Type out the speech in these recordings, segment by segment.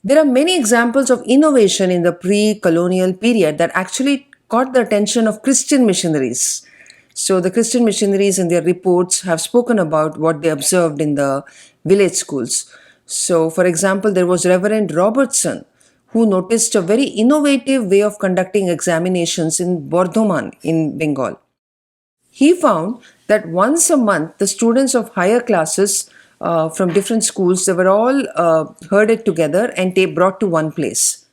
There are many examples of innovation in the pre-colonial period that actually caught the attention of Christian missionaries. So the Christian missionaries in their reports have spoken about what they observed in the village schools. So, for example, there was Reverend Robertson who noticed a very innovative way of conducting examinations in Bardhaman in Bengal. He found that once a month, the students of higher classes from different schools, they were all herded together and they brought to one place.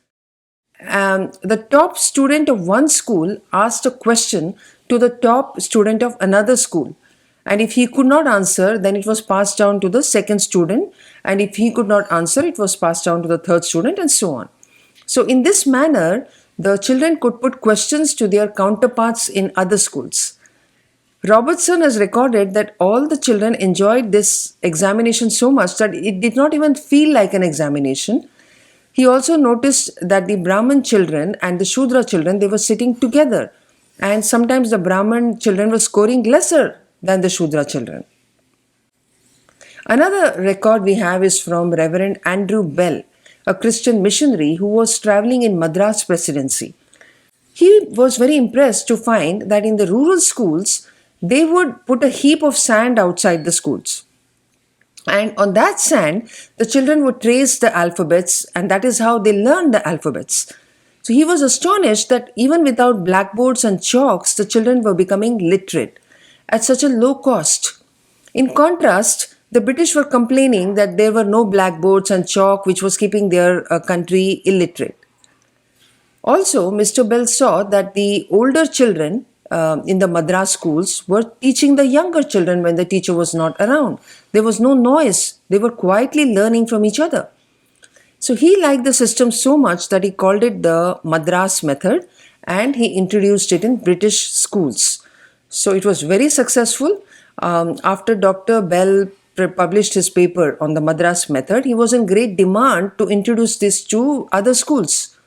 The top student of one school asked a question to the top student of another school. And if he could not answer, then it was passed down to the second student. And if he could not answer, it was passed down to the third student, and so on. So, in this manner, the children could put questions to their counterparts in other schools. Robertson has recorded that all the children enjoyed this examination so much that it did not even feel like an examination. He also noticed that the Brahmin children and the Shudra children, they were sitting together, and sometimes the Brahmin children were scoring lesser than the Shudra children. Another record we have is from Reverend Andrew Bell, a Christian missionary who was traveling in Madras Presidency. He was very impressed to find that in the rural schools, they would put a heap of sand outside the schools. And on that sand, the children would trace the alphabets, and that is how they learned the alphabets. So he was astonished that even without blackboards and chalks, the children were becoming literate at such a low cost. In contrast, the British were complaining that there were no blackboards and chalk, which was keeping their country illiterate. Also, Mr. Bell saw that the older children in the Madras schools were teaching the younger children when the teacher was not around. There was no noise. They were quietly learning from each other. So he liked the system so much that he called it the Madras method, and he introduced it in British schools. So it was very successful. After Dr. Bell published his paper on the Madras method, he was in great demand to introduce this to other schools.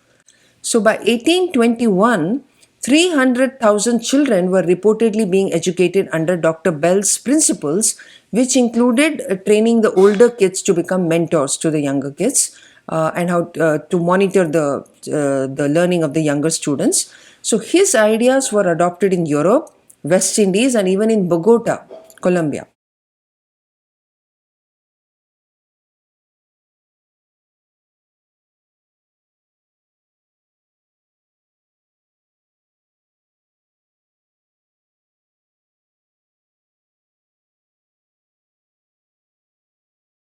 So by 1821, 300,000 children were reportedly being educated under Dr. Bell's principles, which included training the older kids to become mentors to the younger kids and how to monitor the learning of the younger students. So his ideas were adopted in Europe, West Indies, and even in Bogota, Colombia.